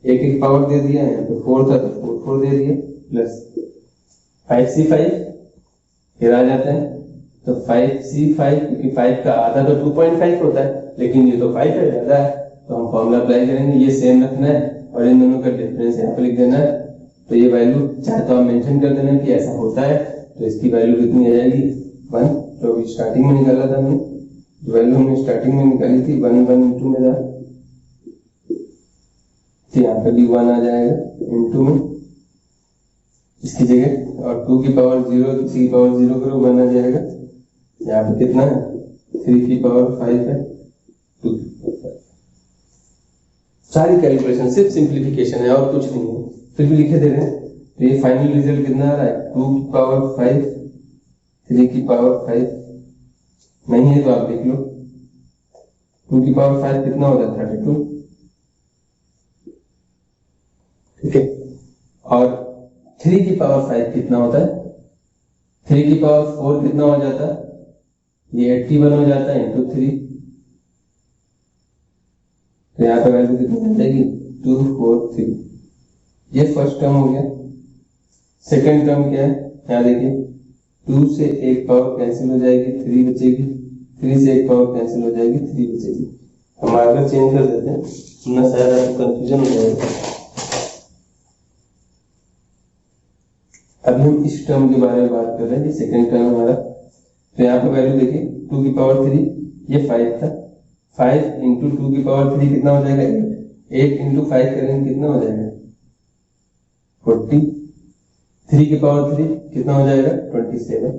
एक एक पावर दे दिया, यहाँ पे 4 था तो 4 दे दिया, प्लस 5c5 फिर आ जाते हैं, तो 5c5 क्योंकि 5 का आधा तो 2.5 होता है, लेकिन ये तो 5 है ज्यादा है, तो हम फॉर्मूला अप्लाई करेंगे, ये सेम रखना है और इन दोनों का डिफरेंस यहाँ पे लिख देना है। तो ये वैल्यू चाहे तो आप मेंशन कर देना कि ऐसा होता है, तो इसकी वैल्यू कितनी आ जाएगी 1, जो अभी स्टार्टिंग में निकाला था हमने, जो वैल्यू हमने स्टार्टिंग में निकाली थी 1 1 इंटू में था, तो यहाँ पे भी 1 आ जाएगा इंटू में इसकी जगह, और 2 की पावर 0, 3 की पावर 0 करो 1 आ जाएगा, यहाँ पे कितना है 3 की पावर 5 है, 2 की पावर 5। सारी कैलकुलेशन सिर्फ सिंप्लीफिकेशन है और कुछ नहीं है, फिर भी लिखे दे रहे हैं। तो ये फाइनल रिजल्ट कितना आ रहा है 2 की पावर 5, 3 की पावर 5, नहीं है तो आप देख लो, 2 की पावर 5 कितना होता है 32, ठीक है, और 3 की पावर 5 कितना होता है, 3 की पावर 4 कितना हो जाता है, ये 81 हो जाता है इंटू 3, तो यहाँ पे वैल्यू कितनी आ जाएगी 243, ये फर्स्ट टर्म हो गया। सेकंड टर्म क्या है, यहाँ देखिए 2 से एक पावर कैंसिल हो जाएगी, 3 बचेगी, 3 से एक पावर कैंसिल हो जाएगी, 3 बचेगी। हम आगे चेंज कर देते हैं, ना शायद आपको कंफ्यूजन हो जाएगा। अभी हम इस टर्म के बारे में बात कर रहे हैं, ये सेकंड टर्म हमारा। तो यहाँ पे वैल्यू देखिए 2 की पावर 3, ये 5 था। 5 इंटू 2 की पावर 3 कितना हो जाएगा? 8 इंटू 5 करेंगे कितना हो जाएगा? 40। 3 की पावर 3 कितना हो जाएगा? 27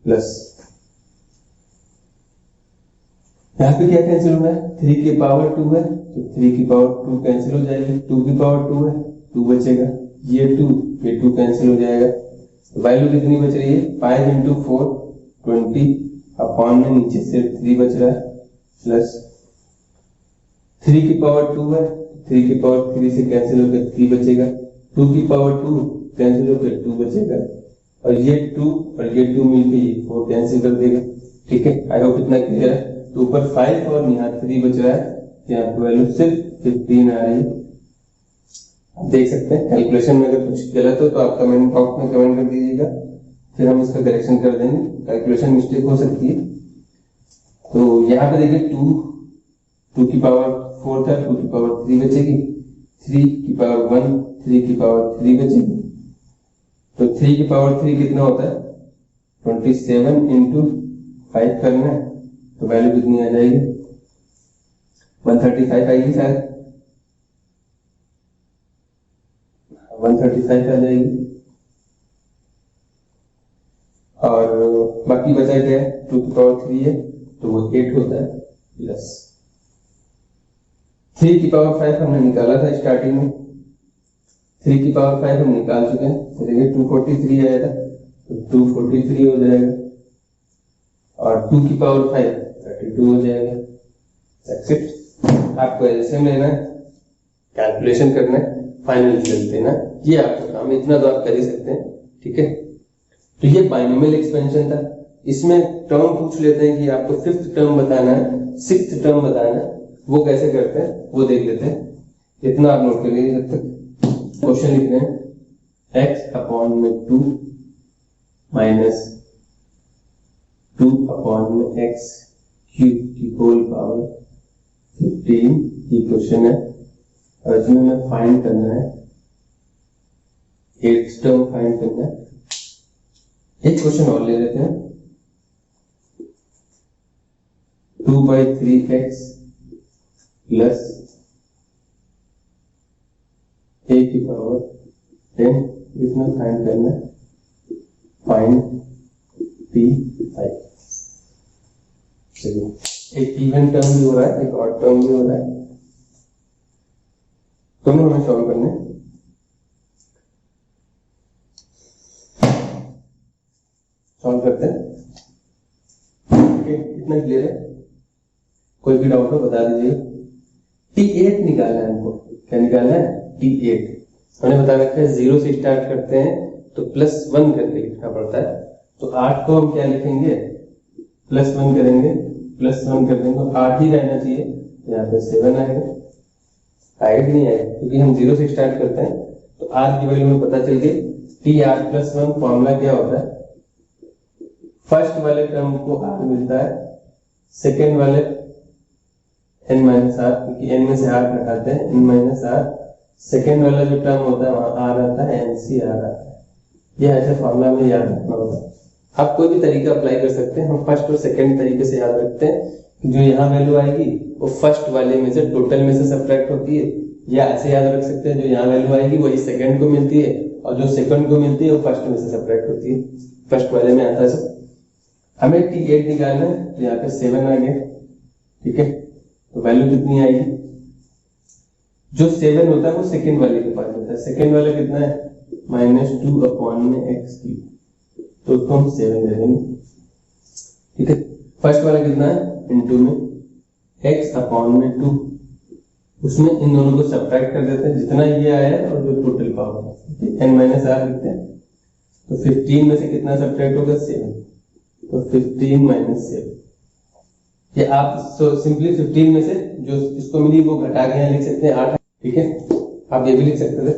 प्लस यहाँ पे क्या कैंसिल हो रहा है? 3 की पावर 2 है तो 3 की पावर 2 कैंसिल हो जाएगी। 2 की पावर 2 है, 2 बचेगा। ये 2 कैंसिल हो जाएगा। वैल्यू कितनी बच रही है? 5 इंटू 4 20 अपॉन में नीचे सिर्फ 3 बच रहा है, प्लस 3 की पावर 2 है, 3 की पावर 3 से कैंसिल होकर 3 बचेगा। 2 की पावर 2 कैंसिल होकर 2 बचेगा, और ये 2 और ये 2 मिलकर ये 4 कैंसिल कर देगा। ठीक है, आई होप इतना क्लियर है। तो ऊपर 5 और यहाँ 3 बच रहा है, यहाँ पे वैल्यू सिर्फ 15 आ रही है। आप देख सकते हैं कैलकुलेशन में अगर कुछ गलत हो तो आप कमेंट बॉक्स में कमेंट कर दीजिएगा, फिर हम इसका करेक्शन कर देंगे। कैलकुलेशन मिस्टेक हो सकती है। तो यहाँ पे देखिए 2 की पावर 4 था, 2 की पावर 3 बचेगी। 3 की पावर 1, 3 की पावर 3 बचेगी। तो 3 की पावर 3 कितना होता है? 27 इंटू 5 करना है, तो वैल्यू कितनी आ जाएगी? 135 आएगी शायद, 135 आ जाएगी। और बाकी बचा क्या है? 2 की पावर 3 है तो वो 8 होता है, प्लस 3 की पावर 5 हमने निकाला था स्टार्टिंग में। 3 की पावर 5 हम निकाल चुके हैं, तो देखिए 243 आया था, तो 243 हो जाएगा। और 2 की पावर 5 32 हो जाएगा। That's it। आपको एलसीएम लेना है, कैलकुलेशन करना है, फाइनल रिजल्ट देना है, ये आपका काम। इतना तो आप कर ही सकते हैं। ठीक है, तो ये बाइनोमियल एक्सपेंशन था। इसमें टर्म पूछ लेते हैं कि आपको 5th टर्म बताना है, 6th टर्म बताना है, वो कैसे करते हैं वो देख लेते हैं। इतना आप नोट कर लीजिए जब तक। क्वेश्चन लिख रहे हैं x अपॉन में 2 माइनस 2 अपॉन में x क्यूब की होल पावर 15 की क्वेश्चन है, और इसमें हमें फाइंड करना है 8th टर्म फाइंड करना है। एक क्वेश्चन और ले लेते हैं। 2/3x प्लस a की पावर 10, इसमें फाइंड करना है फाइंड p5। चलिए, एक इवन टर्म भी हो रहा है, एक ऑड टर्म भी हो रहा है, दोनों हमें सॉल्व करने हैं। सॉल्व करते हैं। इतना क्लियर है? कोई भी डाउट हो बता दीजिए। T8 निकालना है हमको। क्या निकालना है? T8। हमने बता रखा है 0 से स्टार्ट करते हैं तो +1 करके लिखना पड़ता है। तो 8 को हम क्या लिखेंगे? +1 करेंगे, +1 कर देंगे, 8 ही रहना चाहिए, यहाँ पे 7 आएगा। आएगा कि नहीं आएगा? क्योंकि हम 0 से स्टार्ट करते हैं। तो r की वैल्यू में पता चल गई। Tr+1 फॉर्मूला क्या होता है? फर्स्ट वाले टर्म को r मिलता है, सेकेंड वाले n-r, क्योंकि n में से r घटाते हैं, n-r। सेकेंड वाला जो टर्म होता है वहां r आता है, NCr आता है। ये ऐसे फॉर्मूला में याद रखना होता है। आप कोई भी तरीका अप्लाई कर सकते हैं। हम फर्स्ट और सेकेंड तरीके से याद रखते हैं। जो यहाँ वैल्यू आएगी वो फर्स्ट वाले में से, टोटल में से सब्ट्रैक्ट होती है, या ऐसे याद रख सकते हैं जो यहाँ वैल्यू आएगी वही सेकेंड को मिलती है, और जो सेकंड को मिलती है वो फर्स्ट में से सब्ट्रैक्ट होती है। फर्स्ट वाले में आता है सब। हमें T8 निकालना है, तो यहाँ पे 7 आ गया। ठीक है, तो वैल्यू कितनी आएगी? जो 7 होता है वो सेकंड वाले के पास होता है। सेकंड वाला कितना है? -2 अपॉन में x3, तो उसको हम 7 दे देंगे। ठीक है, फर्स्ट वाला कितना है? इनटू में x अपॉन में 2, उसमें इन दोनों को सब्ट्रैक्ट कर देते हैं, जितना ये आया है और जो टोटल पावर है, n-r लिखते हैं। तो 15 में से कितना सब्ट्रैक्ट होगा? 7, तो 15 - 7। ये आप सिंपली 15 में से जो इसको मिली वो घटा के यहाँ लिख सकते हैं 8। ठीक है, आप ये भी लिख सकते थे।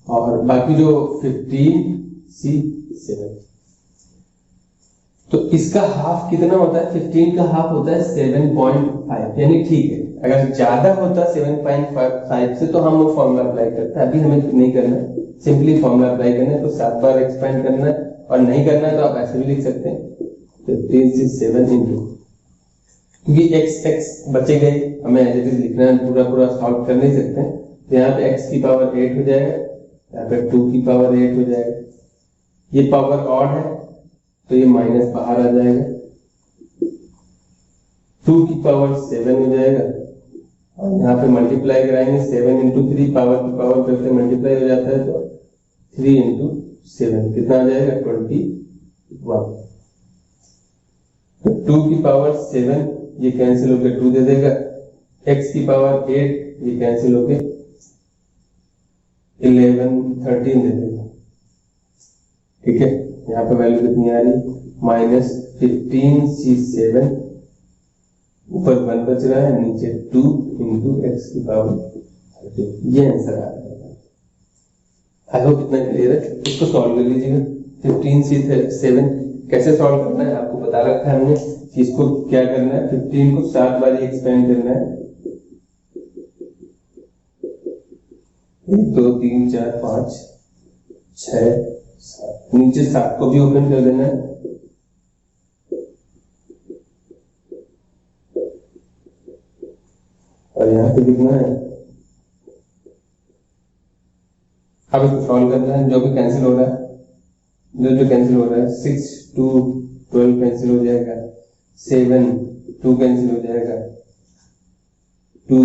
और बाकी जो 15C7, तो इसका हाफ कितना होता है? 15 का हाफ होता है 7.5, यानी ठीक है। अगर ज्यादा होता 7.5 से तो हम वो फॉर्मूला अप्लाई करते हैं, अभी हमें नहीं करना है। सिंपली फॉर्मूला अप्लाई करना है, तो 7 बार एक्सपेंड करना है, और नहीं करना है तो आप ऐसे भी लिख सकते हैं 15 से 7 इंटू, क्योंकि x बचे गए, हमें एज इट इज लिखना है, पूरा सॉल्व कर नहीं सकते हैं, तो यहाँ पे x की पावर 8 हो जाएगा, यहाँ पे 2 की पावर 8 हो जाएगा, ये पावर ऑड है तो ये माइनस बाहर आ जाएगा, 2 की पावर 7 हो जाएगा, और यहाँ पे मल्टीप्लाई कराएंगे 7 इंटू 3, पावर की पावर करके मल्टीप्लाई हो जाता है, तो 3 इंटू 7 कितना आ जाएगा 21। तो 2 की पावर 7 ये कैंसिल होकर 2 दे देगा, x की पावर 8 ये कैंसिल होकर 13 दे देगा, ठीक है। यहाँ पे वैल्यू कितनी आ रही, माइनस 15c7, ऊपर 1 बच रहा है, नीचे 2 इंटू x की पावर 13, ये आंसर आ रहा है। आई होप इतना क्लियर है। इसको सॉल्व कर लीजिएगा। 15c7 कैसे सॉल्व करना है आपको बता रखा है हमने कि इसको क्या करना है, 15 को 7 बार एक्सपेंड करना है, 1 2 3 4 5 6 7, नीचे 7 को भी ओपन कर देना है, और यहाँ पे कितना है, अब इसको सॉल्व करना है। जो भी कैंसिल हो रहा है, जो कैंसिल हो रहा है, 6 2 12 कैंसिल हो जाएगा, 7 2 कैंसिल हो जाएगा, 2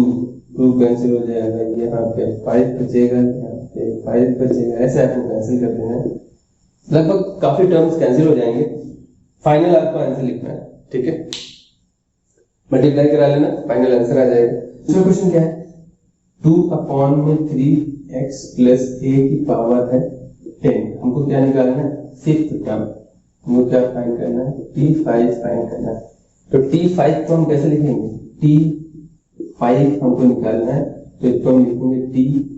2 कैंसिल हो जाएगा, यहाँ पे 5 बचेगा, यहाँ पे 5 बचेगा, ऐसे आपको कैंसिल कर देना है। लगभग काफी टर्म्स कैंसिल हो जाएंगे, फाइनल आपको आंसर लिखना है, ठीक है। मल्टीप्लाई करा लेना, फाइनल आंसर आ जाएगा। दूसरा क्वेश्चन क्या है, 2/3x प्लस a की पावर है 10, हमको क्या निकालना है, फिफ्थ टर्म, हमको क्या फाइंड करना है, t5 फाइंड करना है। तो t5 को हम कैसे लिखेंगे, t5 हमको निकालना है, तो इसको हम लिखेंगे t,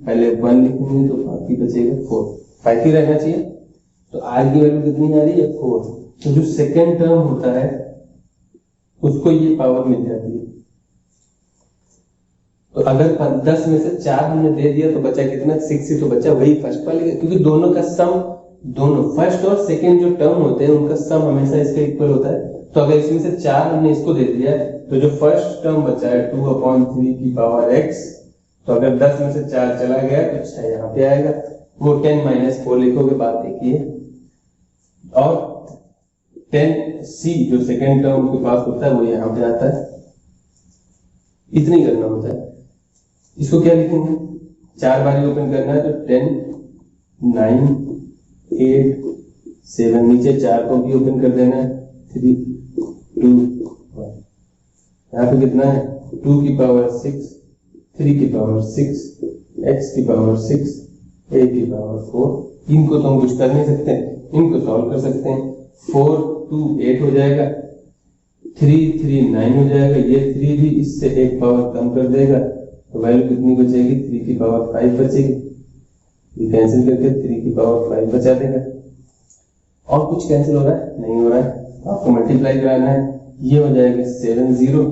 पहले 1 लिखेंगे तो बाकी बचेगा 4, 5 ही रहना चाहिए। तो r की वैल्यू कितनी आ रही है, 4। तो जो सेकेंड टर्म होता है उसको ये पावर मिल जाती है। तो अगर 10 में से 4 हमने दे दिया तो बचा कितना, 6 ही तो बचा, वही फर्स्ट वाले, क्योंकि दोनों का सम, दोनों फर्स्ट और सेकेंड जो टर्म होते हैं उनका सम हमेशा इसका इक्वल होता है। तो अगर इसमें से 4 हमने इसको दे दिया है तो जो फर्स्ट टर्म बचा है 2/3 की पावर x, तो अगर 10 में से 4 चला गया तो 6 यहाँ पे आएगा, वो 10 - 4 लिखोगे, बात देखिए। और 10c जो सेकेंड टर्म के पास होता है वो यहाँ पे आता है, इतनी करना होता है। इसको क्या लिखेंगे, 4 बार ओपन करना है, तो 10 9 8 7, नीचे 4 को भी ओपन कर देना है, 3 2 1, यहाँ पे कितना है, 2 की पावर 6, 3 की पावर 6, x की पावर 6, a की पावर 4। इनको तो हम कुछ कर नहीं सकते, इनको सॉल्व कर सकते हैं। 4 2 8 हो जाएगा, 3 3 9 हो जाएगा, ये 3 भी इससे एक पावर कम कर देगा, तो वैल्यू कितनी बचेगी, 3 की पावर 5 बचेगी, ये कैंसिल करके 3 की पावर 5 बचा देगा। और कुछ कैंसिल हो रहा है, नहीं हो रहा है, तो आपको मल्टीप्लाई कराना है, ये हो जाएगा 7 0,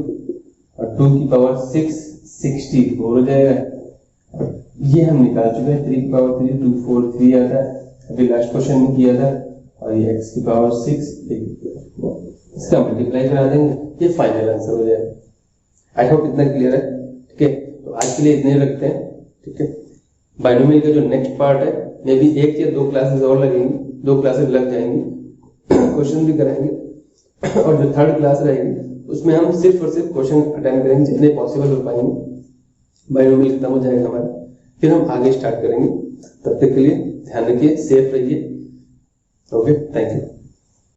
और 2 की पावर 6 64 हो जाएगा, और ये हम निकाल चुके हैं, 3 की पावर 3 2 4 3 आता है, अभी लास्ट क्वेश्चन में किया था, और ये x की पावर 6, इसका मल्टीप्लाई करा देंगे, ये फाइनल आंसर हो जाएगा। आई होप इतना क्लियर है, ठीक है। तो आज के लिए इतने रखते हैं, ठीक है। बाइनोमियल का जो नेक्स्ट पार्ट है, मे बी 1 या 2 क्लासेस और लगेंगी, 2 क्लासेस लग जाएंगी, क्वेश्चन भी कराएंगे, और जो थर्ड क्लास रहेगी उसमें हम सिर्फ और सिर्फ क्वेश्चन अटेंड करेंगे जितने पॉसिबल हो पाएंगे। बाइनोमियल खत्म हो जाएगा हमारा, फिर हम आगे स्टार्ट करेंगे। तब तक के लिए ध्यान रखिए, सेफ रहिए। Okay, thank you.